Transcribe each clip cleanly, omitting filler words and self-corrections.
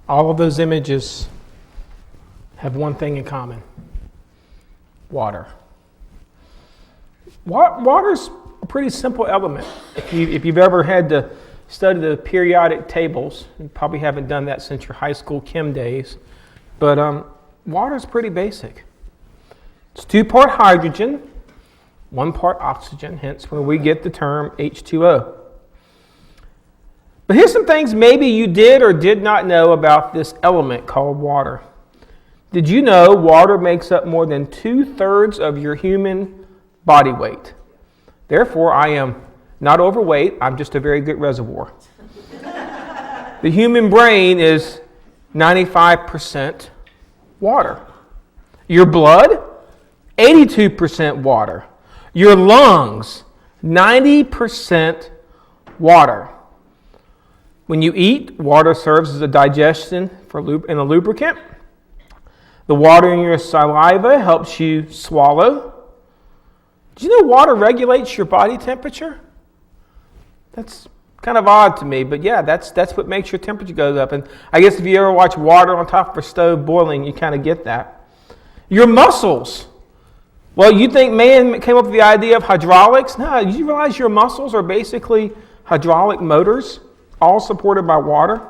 All of those images have one thing in common: water. Water's a pretty simple element. If you've ever had to study the periodic tables, you probably haven't done that since your high school chem days, but water's pretty basic. It's 2-part hydrogen, 1 part oxygen, hence where we get the term H2O. But here's some things maybe you did or did not know about this element called water. Did you know water makes up more than 2/3 of your human body weight? Therefore, I am not overweight, I'm just a very good reservoir. The human brain is 95% water. Your blood, 82% water. Your lungs, 90% water. When you eat, water serves as a digestion and a lubricant. The water in your saliva helps you swallow. Do you know water regulates your body temperature? That's kind of odd to me, but yeah, that's what makes your temperature go up. And I guess if you ever watch water on top of a stove boiling, you kind of get that. Your muscles. Well, you think man came up with the idea of hydraulics? No, did you realize your muscles are basically hydraulic motors, all supported by water?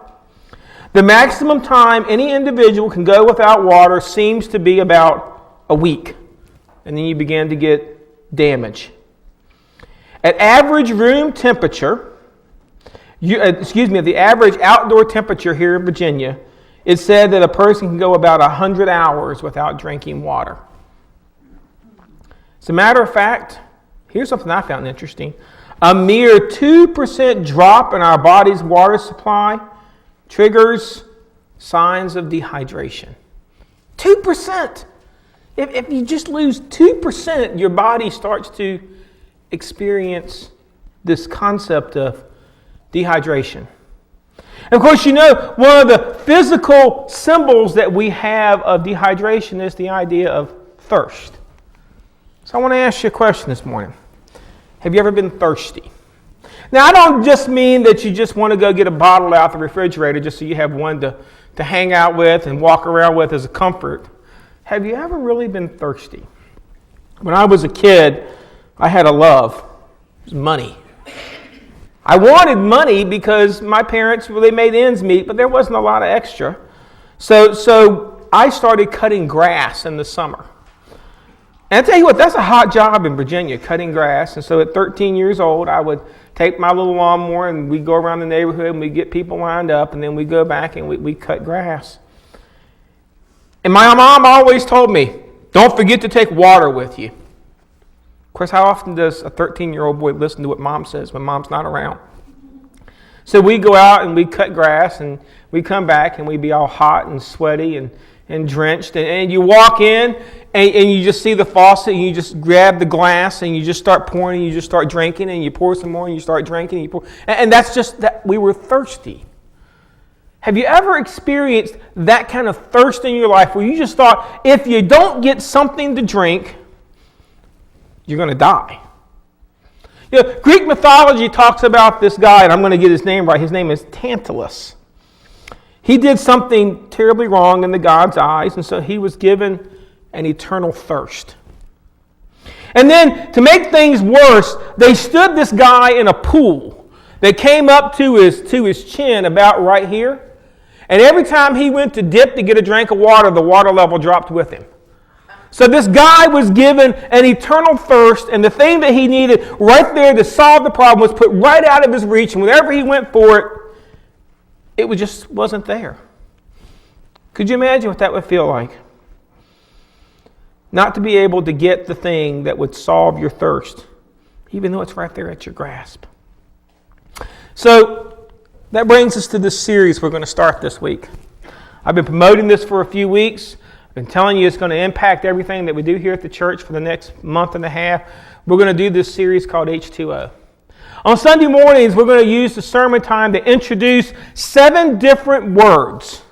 The maximum time any individual can go without water seems to be about a week, and then you begin to get damage. At average room temperature, the average outdoor temperature here in Virginia, it's said that a person can go about 100 hours without drinking water. As a matter of fact, here's something I found interesting. A mere 2% drop in our body's water supply triggers signs of dehydration. 2%! If you just lose 2%, your body starts to experience this concept of dehydration. And of course, you know, one of the physical symbols that we have of dehydration is the idea of thirst. So I want to ask you a question this morning. Have you ever been thirsty? Now, I don't just mean that you just want to go get a bottle out the refrigerator just so you have one to hang out with and walk around with as a comfort. Have you ever really been thirsty? When I was a kid, I had a love. It was money. I wanted money because my parents, they made ends meet, but there wasn't a lot of extra. So I started cutting grass in the summer. And I tell you what, that's a hot job in Virginia, cutting grass. And so at 13 years old, I would take my little lawnmower and we'd go around the neighborhood and we'd get people lined up and then we'd go back and we'd cut grass. And my mom always told me, don't forget to take water with you. Of course, how often does a 13-year-old boy listen to what mom says when mom's not around? So we go out and we cut grass and we come back and we'd be all hot and sweaty and drenched. And you walk in and you just see the faucet and you just grab the glass and you just start pouring and you just start drinking and you pour some more and you start drinking and you pour. And that's just that we were thirsty. Have you ever experienced that kind of thirst in your life where you just thought, if you don't get something to drink, you're going to die? You know, Greek mythology talks about this guy, and I'm going to get his name right. His name is Tantalus. He did something terribly wrong in the gods' eyes, and so he was given an eternal thirst. And then, to make things worse, they stood this guy in a pool that came up to his chin about right here. And every time he went to dip to get a drink of water, the water level dropped with him. So this guy was given an eternal thirst, and the thing that he needed right there to solve the problem was put right out of his reach, and whenever he went for it just wasn't there. Could you imagine what that would feel like? Not to be able to get the thing that would solve your thirst, even though it's right there at your grasp. So that brings us to this series we're going to start this week. I've been promoting this for a few weeks. I've been telling you it's going to impact everything that we do here at the church for the next month and a half. We're going to do this series called H2O. On Sunday mornings, we're going to use the sermon time to introduce 7 different words.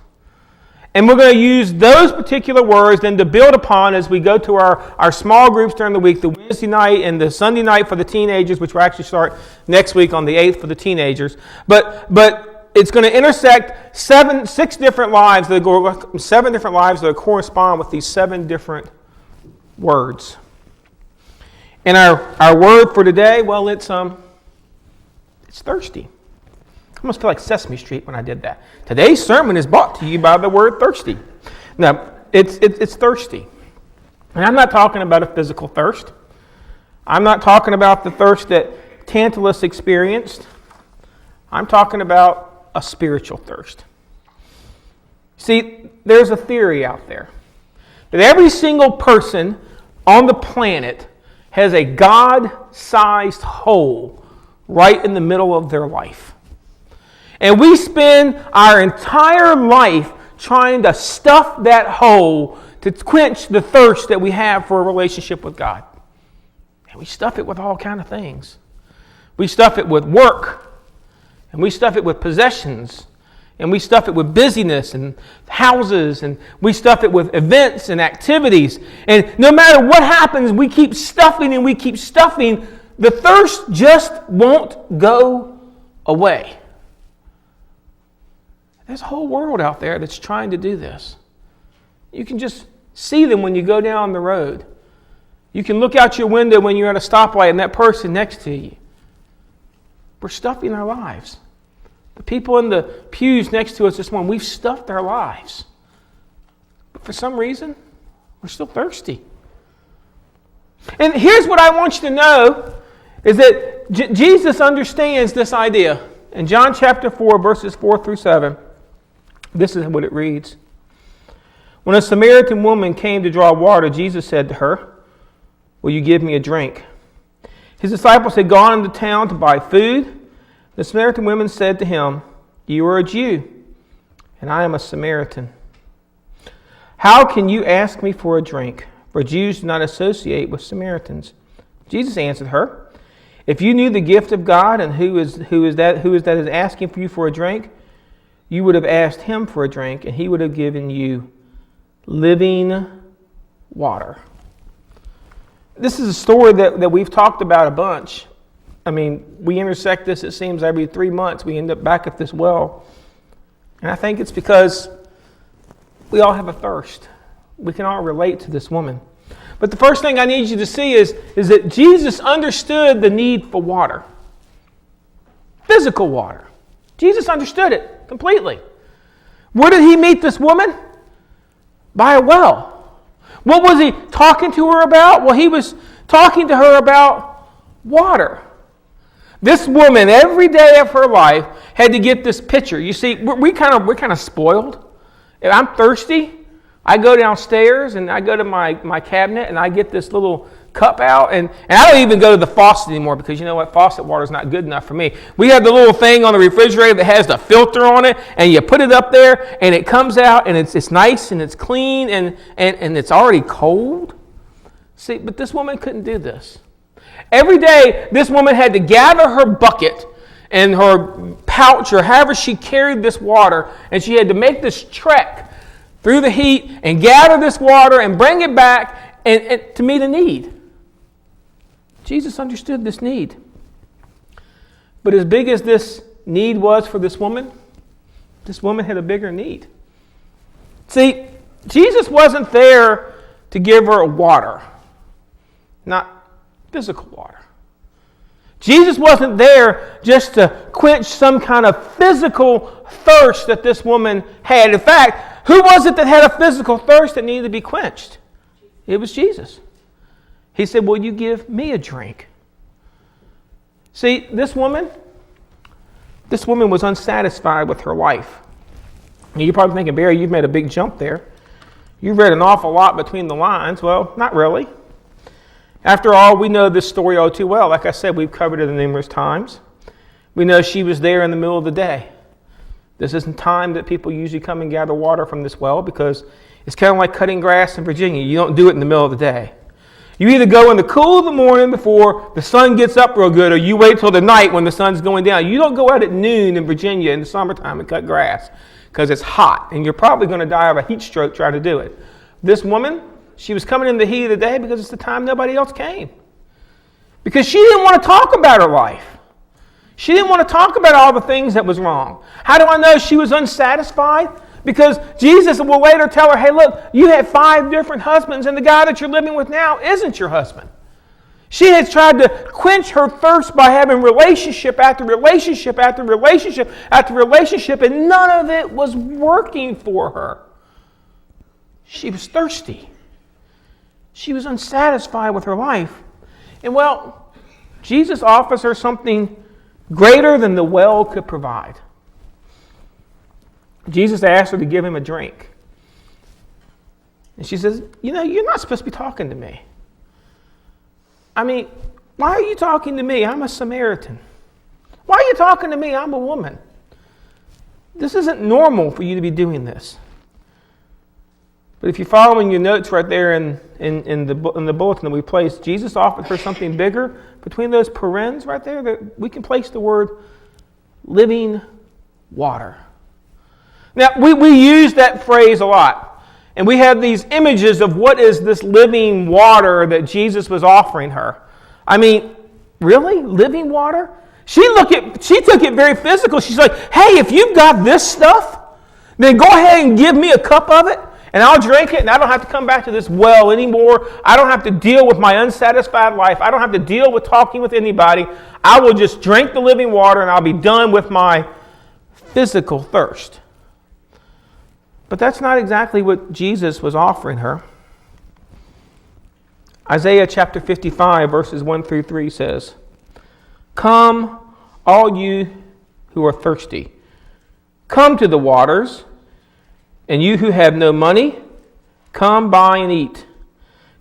And we're going to use those particular words then to build upon as we go to our small groups during the week, the Wednesday night and the Sunday night for the teenagers, which will actually start next week on the 8th for the teenagers. But it's going to intersect seven different lives that correspond with these 7 different words. And our word for today, well, it's thirsty. I almost feel like Sesame Street when I did that. Today's sermon is brought to you by the word thirsty. Now, it's thirsty. And I'm not talking about a physical thirst. I'm not talking about the thirst that Tantalus experienced. I'm talking about a spiritual thirst. See, there's a theory out there that every single person on the planet has a God-sized hole right in the middle of their life. And we spend our entire life trying to stuff that hole to quench the thirst that we have for a relationship with God. And we stuff it with all kinds of things. We stuff it with work, and we stuff it with possessions, and we stuff it with busyness and houses, and we stuff it with events and activities. And no matter what happens, we keep stuffing and we keep stuffing. The thirst just won't go away. There's a whole world out there that's trying to do this. You can just see them when you go down the road. You can look out your window when you're at a stoplight and that person next to you. We're stuffing our lives. The people in the pews next to us this morning, we've stuffed our lives. But for some reason, we're still thirsty. And here's what I want you to know, is that Jesus understands this idea. In John chapter 4, verses 4 through 7, this is what it reads. When a Samaritan woman came to draw water, Jesus said to her, "Will you give me a drink?" His disciples had gone into town to buy food. The Samaritan woman said to him, "You are a Jew, and I am a Samaritan. How can you ask me for a drink? For Jews do not associate with Samaritans." Jesus answered her, "If you knew the gift of God and who is that is asking for you for a drink, you would have asked him for a drink, and he would have given you living water." This is a story that we've talked about a bunch. I mean, we intersect this, it seems, every 3 months. We end up back at this well. And I think it's because we all have a thirst. We can all relate to this woman. But the first thing I need you to see is that Jesus understood the need for water. Physical water. Jesus understood it completely. Where did he meet this woman? By a well. What was he talking to her about? Well, he was talking to her about water. This woman, every day of her life, had to get this pitcher. You see, we're kind of spoiled. If I'm thirsty, I go downstairs and I go to my cabinet and I get this little cup out, and I don't even go to the faucet anymore, because you know what? Faucet water is not good enough for me. We have the little thing on the refrigerator that has the filter on it, and you put it up there and it comes out and it's nice and it's clean and it's already cold. See, but this woman couldn't do this. Every day, this woman had to gather her bucket and her pouch or however she carried this water, and she had to make this trek through the heat and gather this water and bring it back and to meet a need. Jesus understood this need. But as big as this need was for this woman had a bigger need. See, Jesus wasn't there to give her water, not physical water. Jesus wasn't there just to quench some kind of physical thirst that this woman had. In fact, who was it that had a physical thirst that needed to be quenched? It was Jesus. He said, "Will you give me a drink?" See, this woman was unsatisfied with her life. You're probably thinking, "Barry, you've made a big jump there. You've read an awful lot between the lines." Well, not really. After all, we know this story all too well. Like I said, we've covered it numerous times. We know she was there in the middle of the day. This isn't time that people usually come and gather water from this well, because it's kind of like cutting grass in Virginia. You don't do it in the middle of the day. You either go in the cool of the morning before the sun gets up real good, or you wait till the night when the sun's going down. You don't go out at noon in Virginia in the summertime and cut grass, because it's hot, and you're probably going to die of a heat stroke trying to do it. This woman, she was coming in the heat of the day because it's the time nobody else came. Because she didn't want to talk about her life. She didn't want to talk about all the things that was wrong. How do I know she was unsatisfied? Because Jesus will later tell her, hey, look, you had 5 different husbands, and the guy that you're living with now isn't your husband. She has tried to quench her thirst by having relationship after relationship after relationship after relationship, and none of it was working for her. She was thirsty. She was unsatisfied with her life. And well, Jesus offers her something greater than the well could provide. Jesus asked her to give him a drink. And she says, you're not supposed to be talking to me. I mean, why are you talking to me? I'm a Samaritan. Why are you talking to me? I'm a woman. This isn't normal for you to be doing this. But if you're following your notes right there in the bulletin that we placed, Jesus offered her something bigger. Between those parens right there, that we can place the word living water. Now, we use that phrase a lot. And we have these images of what is this living water that Jesus was offering her. I mean, really? Living water? She took it very physical. She's like, hey, if you've got this stuff, then go ahead and give me a cup of it, and I'll drink it, and I don't have to come back to this well anymore. I don't have to deal with my unsatisfied life. I don't have to deal with talking with anybody. I will just drink the living water, and I'll be done with my physical thirst. But that's not exactly what Jesus was offering her. Isaiah chapter 55, verses 1 through 3 says, come, all you who are thirsty. Come to the waters, and you who have no money, come buy and eat.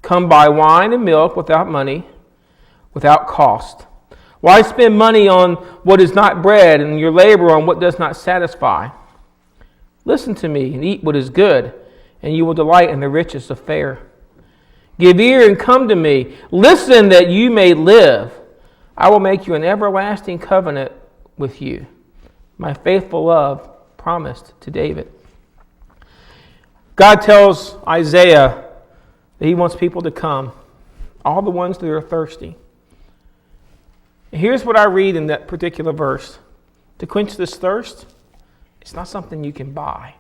Come buy wine and milk without money, without cost. Why spend money on what is not bread, and your labor on what does not satisfy? Listen to me and eat what is good, and you will delight in the riches of fare. Give ear and come to me. Listen that you may live. I will make you an everlasting covenant with you. My faithful love promised to David. God tells Isaiah that he wants people to come, all the ones that are thirsty. And here's what I read in that particular verse. To quench this thirst, it's not something you can buy.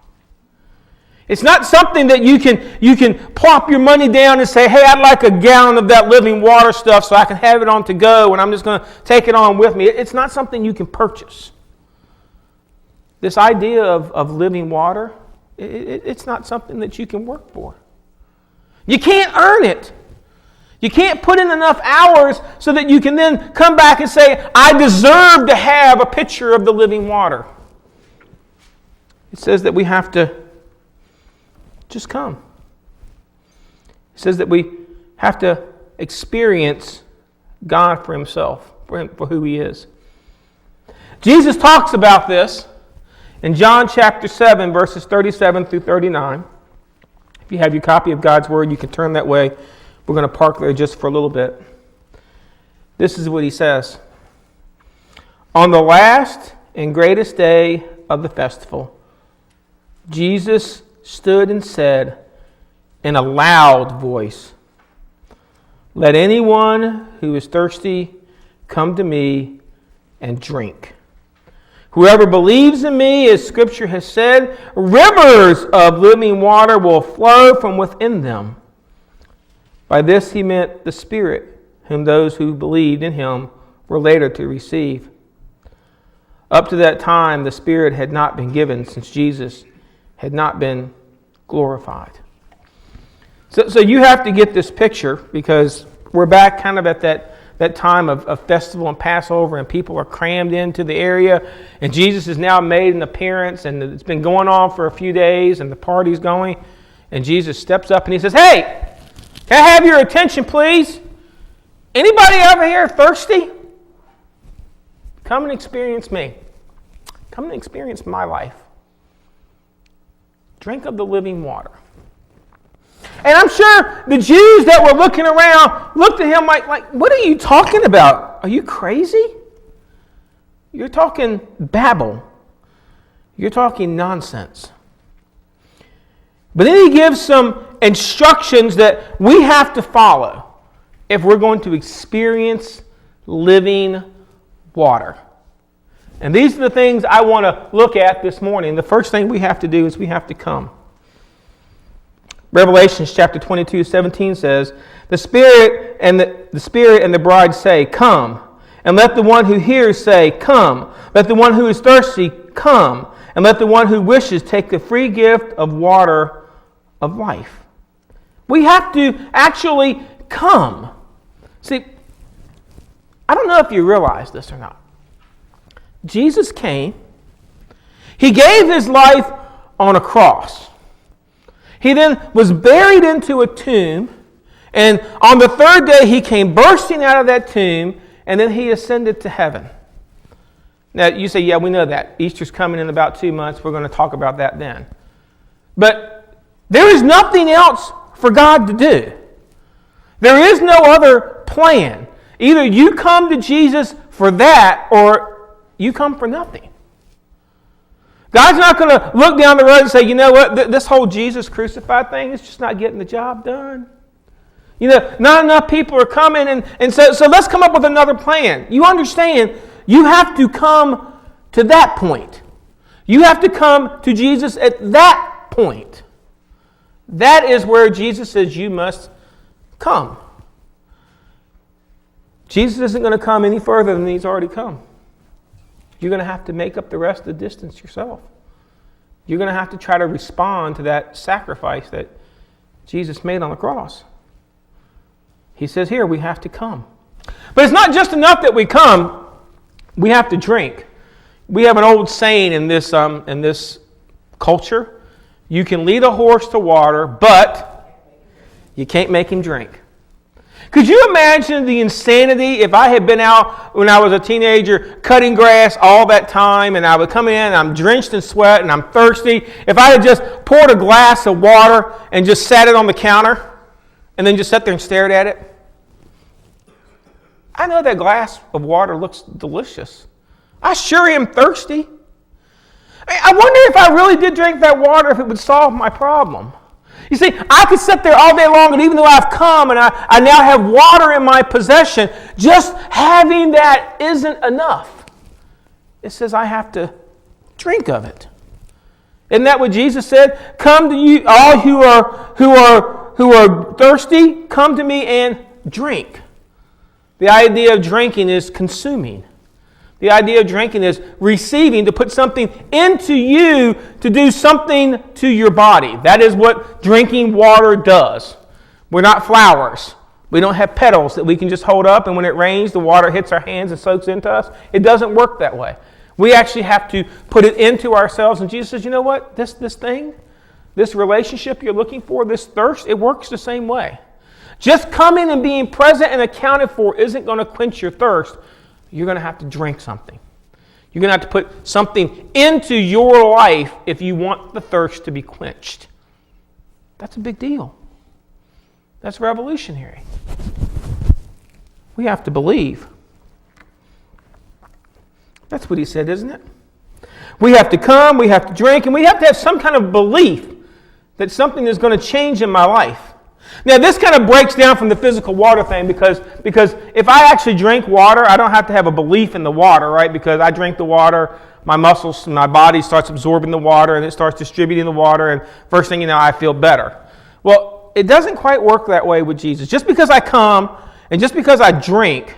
It's not something that you can plop your money down and say, hey, I'd like a gallon of that living water stuff so I can have it on to go and I'm just going to take it on with me. It's not something you can purchase. This idea of living water, it's not something that you can work for. You can't earn it. You can't put in enough hours so that you can then come back and say, I deserve to have a pitcher of the living water. It says that we have to just come. It says that we have to experience God for himself, for who he is. Jesus talks about this in John chapter 7, verses 37 through 39. If you have your copy of God's Word, you can turn that way. We're going to park there just for a little bit. This is what he says. On the last and greatest day of the festival, Jesus stood and said in a loud voice, let anyone who is thirsty come to me and drink. Whoever believes in me, as Scripture has said, rivers of living water will flow from within them. By this he meant the Spirit, whom those who believed in him were later to receive. Up to that time, the Spirit had not been given, since Jesus had not been glorified. So you have to get this picture, because we're back kind of at that time of festival and Passover, and people are crammed into the area, and Jesus has now made an appearance, and it's been going on for a few days, and the party's going, and Jesus steps up and he says, hey, can I have your attention, please? Anybody over here thirsty? Come and experience me. Come and experience my life. Drink of the living water. And I'm sure the Jews that were looking around looked at him like, what are you talking about? Are you crazy? You're talking babble. You're talking nonsense. But then he gives some instructions that we have to follow if we're going to experience living water. And these are the things I want to look at this morning. The first thing we have to do is we have to come. Revelation chapter 22:17 says, the Spirit and the bride say, come. And let the one who hears say, come. Let the one who is thirsty come. And let the one who wishes take the free gift of water of life. We have to actually come. See, I don't know if you realize this or not. Jesus came. He gave his life on a cross. He then was buried into a tomb. And on the third day, he came bursting out of that tomb. And then he ascended to heaven. Now, you say, yeah, we know that. Easter's coming in about 2 months. We're going to talk about that then. But there is nothing else for God to do. There is no other plan. Either you come to Jesus for that or you come for nothing. God's not going to look down the road and say, you know what, this whole Jesus crucified thing is just not getting the job done. You know, not enough people are coming, and so let's come up with another plan. You understand, you have to come to that point. You have to come to Jesus at that point. That is where Jesus says you must come. Jesus isn't going to come any further than he's already come. You're going to have to make up the rest of the distance yourself. You're going to have to try to respond to that sacrifice that Jesus made on the cross. He says here, we have to come. But it's not just enough that we come, we have to drink. We have an old saying in this culture, you can lead a horse to water, but you can't make him drink. Could you imagine the insanity if I had been out when I was a teenager cutting grass all that time and I would come in and I'm drenched in sweat and I'm thirsty. If I had just poured a glass of water and just sat it on the counter and then just sat there and stared at it. I know that glass of water looks delicious. I sure am thirsty. I wonder if I really did drink that water, if it would solve my problem. You see, I could sit there all day long, and even though I've come and I now have water in my possession, just having that isn't enough. It says I have to drink of it. Isn't that what Jesus said? Come to you, all who are thirsty, come to me and drink. The idea of drinking is consuming. The idea of drinking is receiving, to put something into you to do something to your body. That is what drinking water does. We're not flowers. We don't have petals that we can just hold up and when it rains, the water hits our hands and soaks into us. It doesn't work that way. We actually have to put it into ourselves. And Jesus says, you know what? This thing, this relationship you're looking for, this thirst, it works the same way. Just coming and being present and accounted for isn't going to quench your thirst. You're going to have to drink something. You're going to have to put something into your life if you want the thirst to be quenched. That's a big deal. That's revolutionary. We have to believe. That's what he said, isn't it? We have to come, we have to drink, and we have to have some kind of belief that something is going to change in my life. Now, this kind of breaks down from the physical water thing because if I actually drink water, I don't have to have a belief in the water, right? Because I drink the water, my muscles, my body starts absorbing the water, and it starts distributing the water, and first thing you know, I feel better. Well, it doesn't quite work that way with Jesus. Just because I come and just because I drink,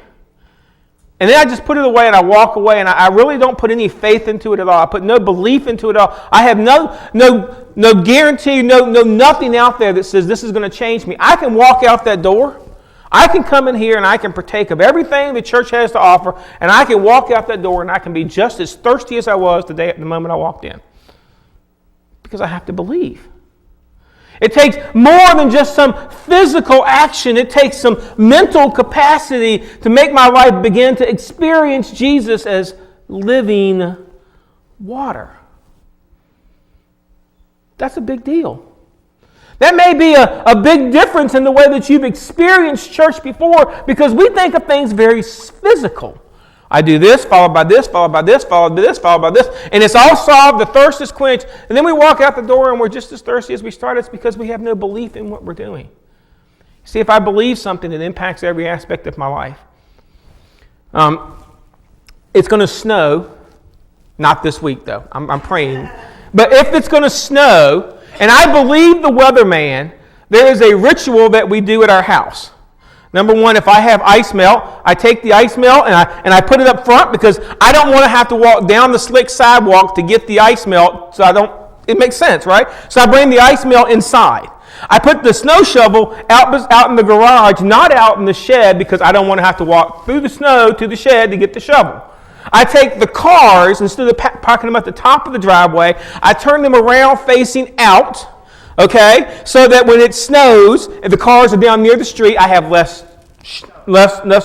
and then I just put it away and I walk away and I really don't put any faith into it at all. I put no belief into it at all. I have no guarantee, no nothing out there that says this is going to change me. I can walk out that door. I can come in here and I can partake of everything the church has to offer, and I can walk out that door and I can be just as thirsty as I was the moment I walked in. Because I have to believe. It takes more than just some physical action. It takes some mental capacity to make my life begin to experience Jesus as living water. That's a big deal. That may be a big difference in the way that you've experienced church before, because we think of things very physical. I do this, followed by this, followed by this, followed by this, followed by this, and it's all solved, the thirst is quenched, and then we walk out the door and we're just as thirsty as we started. It's because we have no belief in what we're doing. See, if I believe something, it impacts every aspect of my life. It's going to snow Not this week, though. I'm praying. But if it's going to snow, and I believe the weatherman, there is a ritual that we do at our house. Number one, if I have ice melt, I take the ice melt and I put it up front because I don't want to have to walk down the slick sidewalk to get the ice melt. It makes sense, right? So I bring the ice melt inside. I put the snow shovel out in the garage, not out in the shed, because I don't want to have to walk through the snow to the shed to get the shovel. I take the cars, instead of parking them at the top of the driveway, I turn them around facing out, okay, so that when it snows, if the cars are down near the street, I have less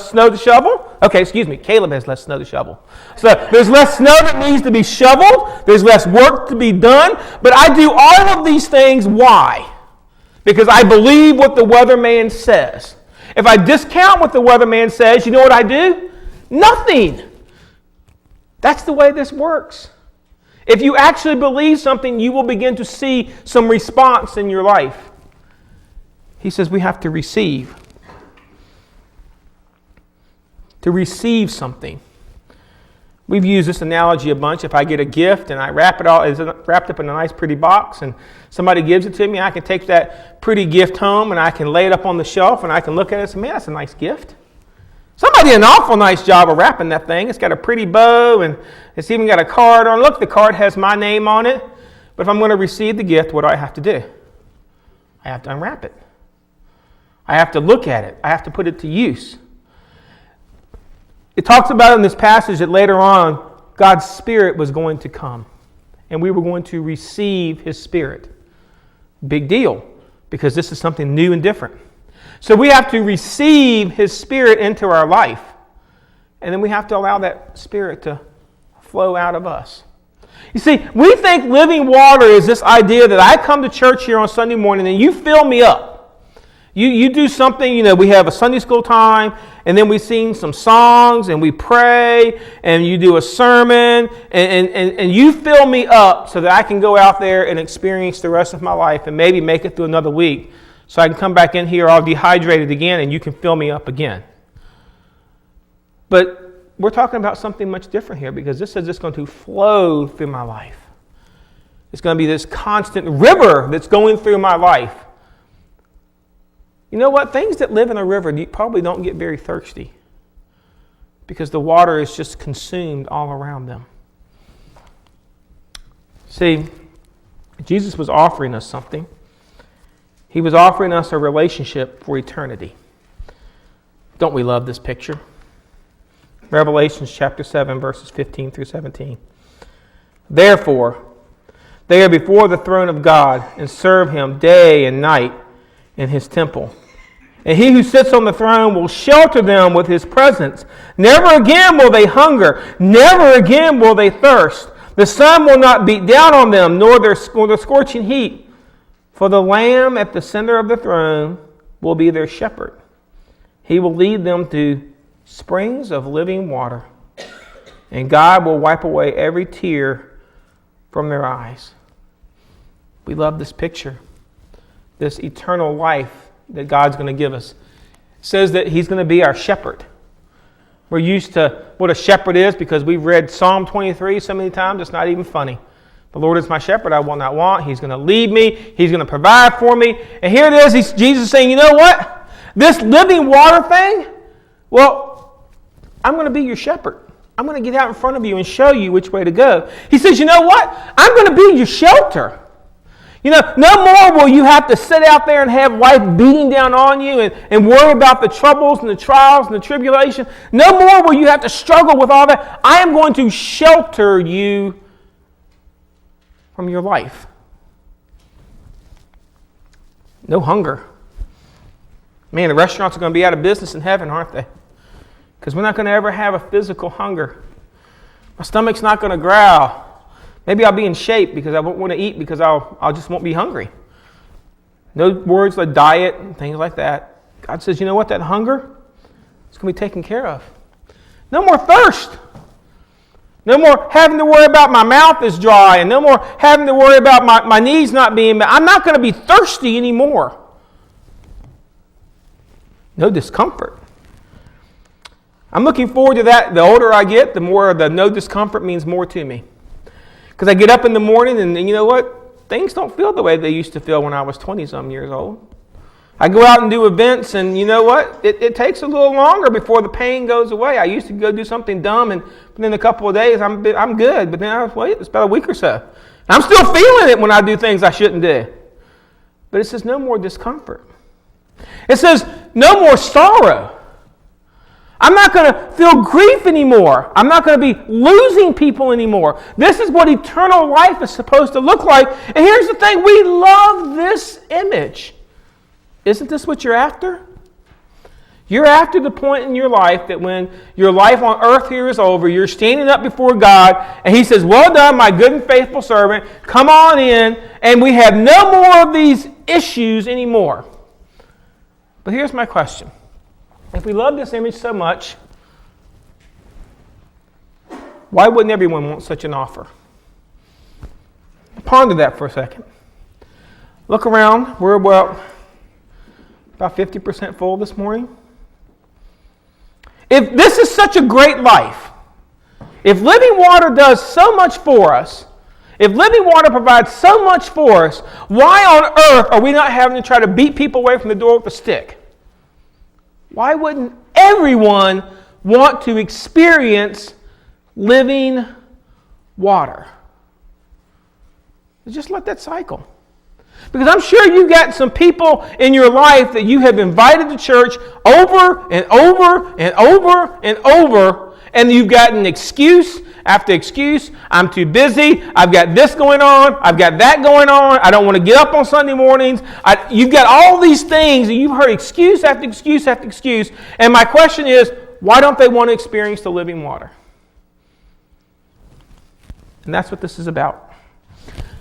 snow to shovel. Okay, excuse me, Caleb has less snow to shovel. So there's less snow that needs to be shoveled. There's less work to be done. But I do all of these things. Why? Because I believe what the weatherman says. If I discount what the weatherman says, you know what I do? Nothing. That's the way this works. If you actually believe something, you will begin to see some response in your life. He says we have to receive. To receive something. We've used this analogy a bunch. If I get a gift and I wrap it all, it's wrapped up in a nice pretty box, and somebody gives it to me, I can take that pretty gift home and I can lay it up on the shelf and I can look at it and say, man, that's a nice gift. Somebody did an awful nice job of wrapping that thing. It's got a pretty bow and it's even got a card on. Look, the card has my name on it. But if I'm going to receive the gift, what do I have to do? I have to unwrap it. I have to look at it. I have to put it to use. It talks about in this passage that later on, God's Spirit was going to come. And we were going to receive His Spirit. Big deal, because this is something new and different. So we have to receive His Spirit into our life. And then we have to allow that Spirit to flow out of us. You see, we think living water is this idea that I come to church here on Sunday morning and you fill me up. You do something, we have a Sunday school time, and then we sing some songs, and we pray, and you do a sermon, and you fill me up so that I can go out there and experience the rest of my life and maybe make it through another week so I can come back in here all dehydrated again and you can fill me up again. But we're talking about something much different here, because this says it's going to flow through my life. It's going to be this constant river that's going through my life. You know what? Things that live in a river probably don't get very thirsty because the water is just consumed all around them. See, Jesus was offering us something. He was offering us a relationship for eternity. Don't we love this picture? Revelation chapter 7, verses 15 through 17. Therefore, they are before the throne of God and serve Him day and night in His temple. And He who sits on the throne will shelter them with His presence. Never again will they hunger. Never again will they thirst. The sun will not beat down on them, nor the scorching heat. For the Lamb at the center of the throne will be their shepherd. He will lead them to springs of living water. And God will wipe away every tear from their eyes. We love this picture. This eternal life that God's going to give us. It says that He's going to be our shepherd. We're used to what a shepherd is because we've read Psalm 23 so many times, it's not even funny. The Lord is my shepherd, I will not want. He's going to lead me. He's going to provide for me. And here it is, Jesus saying, you know what? This living water thing, well, I'm going to be your shepherd. I'm going to get out in front of you and show you which way to go. He says, you know what? I'm going to be your shelter. No more will you have to sit out there and have life beating down on you and worry about the troubles and the trials and the tribulation. No more will you have to struggle with all that. I am going to shelter you from your life. No hunger. Man, the restaurants are going to be out of business in heaven, aren't they? Because we're not going to ever have a physical hunger. My stomach's not going to growl. Maybe I'll be in shape because I won't want to eat because I'll just won't be hungry. No words like diet and things like that. God says, you know what? That hunger is going to be taken care of. No more thirst. No more having to worry about my mouth is dry, and no more having to worry about my knees not being met. I'm not going to be thirsty anymore. No discomfort. I'm looking forward to that. The older I get, the more the no discomfort means more to me. Because I get up in the morning and you know what? Things don't feel the way they used to feel when I was 20-some years old. I go out and do events, and you know what? It takes a little longer before the pain goes away. I used to go do something dumb, and within a couple of days, I'm good. But then it's about a week or so. I'm still feeling it when I do things I shouldn't do. But it says no more discomfort. It says no more sorrow. I'm not going to feel grief anymore. I'm not going to be losing people anymore. This is what eternal life is supposed to look like. And here's the thing. We love this image. Isn't this what you're after? You're after the point in your life that when your life on earth here is over, you're standing up before God, and He says, well done, my good and faithful servant. Come on in, and we have no more of these issues anymore. But here's my question. If we love this image so much, why wouldn't everyone want such an offer? Ponder that for a second. Look around. We're about 50% full this morning. If this is such a great life, if living water does so much for us, if living water provides so much for us, why on earth are we not having to try to beat people away from the door with a stick? Why wouldn't everyone want to experience living water? Just let that cycle. Because I'm sure you've got some people in your life that you have invited to church over and over and over and over, and you've gotten excuse after excuse. I'm too busy. I've got this going on. I've got that going on. I don't want to get up on Sunday mornings. You've got all these things, and you've heard excuse after excuse after excuse. And my question is, why don't they want to experience the living water? And that's what this is about.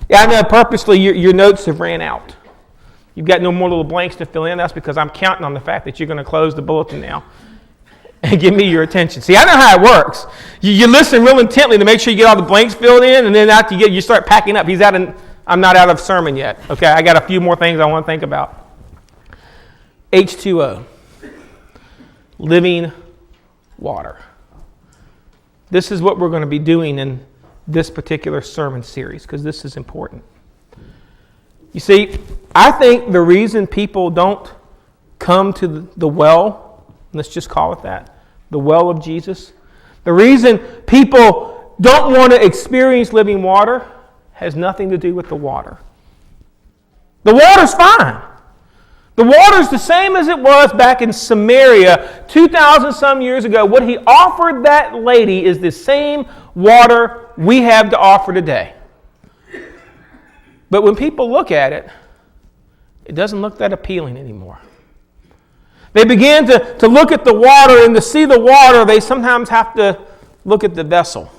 Yeah, I know purposely your notes have ran out. You've got no more little blanks to fill in. That's because I'm counting on the fact that you're going to close the bulletin now and give me your attention. See, I know how it works. You listen real intently to make sure you get all the blanks filled in, and then after you start packing up. I'm not out of sermon yet. Okay, I got a few more things I want to think about. H2O, living water. This is what we're going to be doing in this particular sermon series, because this is important. You see, I think the reason people don't come to the well, let's just call it that, the well of Jesus, the reason people don't want to experience living water has nothing to do with the water. The water's fine. The water's the same as it was back in Samaria 2,000 some years ago. What He offered that lady is the same water we have to offer today. But when people look at it, it doesn't look that appealing anymore. They begin to look at the water, and to see the water, they sometimes have to look at the vessel.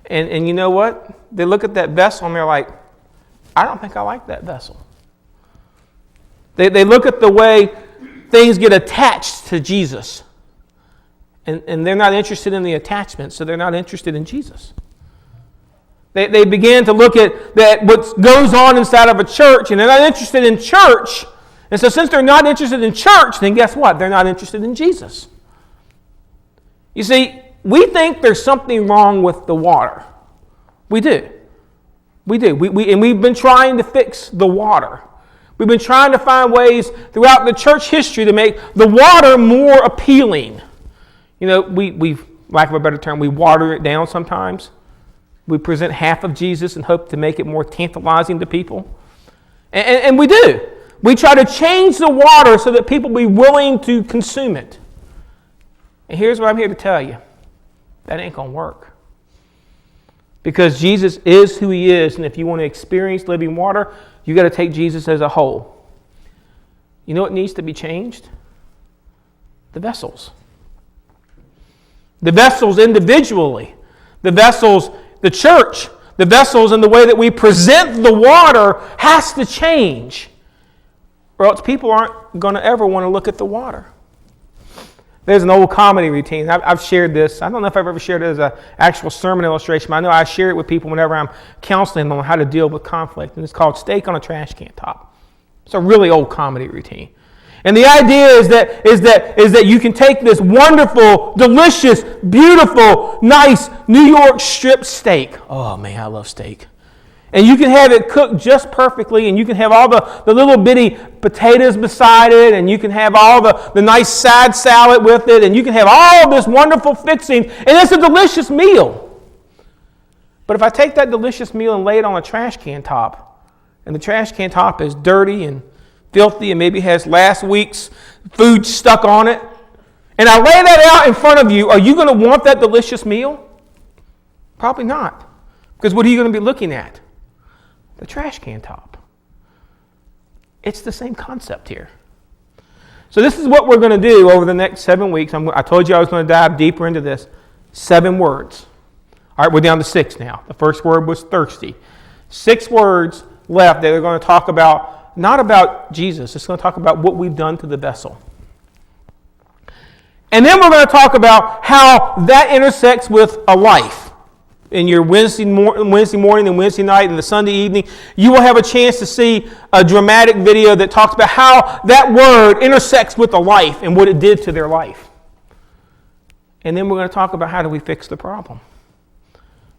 And you know what? They look at that vessel and they're like, I don't think I like that vessel. They look at the way things get attached to Jesus. And they're not interested in the attachment, so they're not interested in Jesus. They begin to look at that what goes on inside of a church, and they're not interested in church. And so since they're not interested in church, then guess what? They're not interested in Jesus. You see, we think there's something wrong with the water. We do. We do. And we've been trying to fix the water. We've been trying to find ways throughout the church history to make the water more appealing. You know, we lack of a better term, we water it down sometimes. We present half of Jesus and hope to make it more tantalizing to people. And we do. We try to change the water so that people be willing to consume it. And here's what I'm here to tell you. That ain't going to work. Because Jesus is who He is, and if you want to experience living water, you got to take Jesus as a whole. You know what needs to be changed? The vessels. The vessels individually. The vessels, the church. The vessels and the way that we present the water has to change. Or else people aren't going to ever want to look at the water. There's an old comedy routine. I've shared this. I don't know if I've ever shared it as an actual sermon illustration, but I know I share it with people whenever I'm counseling them on how to deal with conflict. And it's called Steak on a Trash Can Top. It's a really old comedy routine. And the idea is that you can take this wonderful, delicious, beautiful, nice New York strip steak. Oh man, I love steak. And you can have it cooked just perfectly, and you can have all the little bitty potatoes beside it, and you can have all the nice side salad with it, and you can have all this wonderful fixing, and it's a delicious meal. But if I take that delicious meal and lay it on a trash can top, and the trash can top is dirty and filthy and maybe has last week's food stuck on it, and I lay that out in front of you, are you going to want that delicious meal? Probably not. Because what are you going to be looking at? The trash can top. It's the same concept here. So this is what we're going to do over the next 7 weeks. I told you I was going to dive deeper into this. 7 words. All right, we're down to 6 now. The first word was thirsty. 6 words left that they're going to talk about, not about Jesus. It's going to talk about what we've done to the vessel. And then we're going to talk about how that intersects with a life. In your Wednesday morning and Wednesday night and the Sunday evening, you will have a chance to see a dramatic video that talks about how that word intersects with a life and what it did to their life. And then we're going to talk about how do we fix the problem.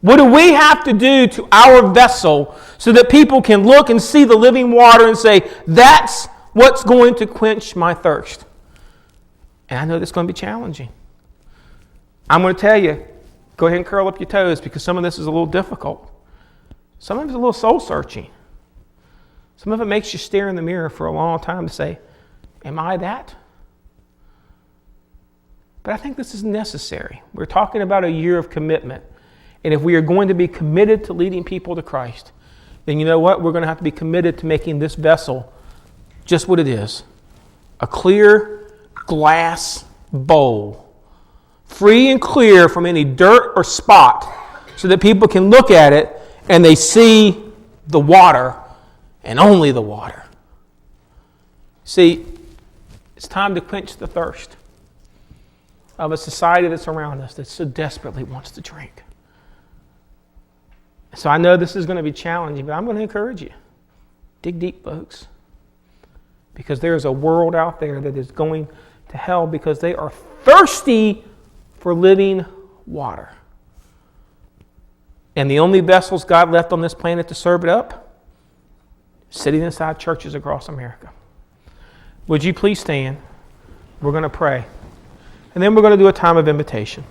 What do we have to do to our vessel so that people can look and see the living water and say, that's what's going to quench my thirst? And I know that's going to be challenging. I'm going to tell you, go ahead and curl up your toes because some of this is a little difficult. Some of it's a little soul-searching. Some of it makes you stare in the mirror for a long time to say, am I that? But I think this is necessary. We're talking about a year of commitment. And if we are going to be committed to leading people to Christ, then you know what? We're going to have to be committed to making this vessel just what it is. A clear glass bowl. Free and clear from any dirt or spot so that people can look at it and they see the water and only the water. See, it's time to quench the thirst of a society that's around us that so desperately wants to drink. So I know this is going to be challenging, but I'm going to encourage you. Dig deep, folks. Because there's a world out there that is going to hell because they are thirsty for living water. And the only vessels God left on this planet to serve it up, sitting inside churches across America. Would you please stand? We're going to pray. And then we're going to do a time of invitation.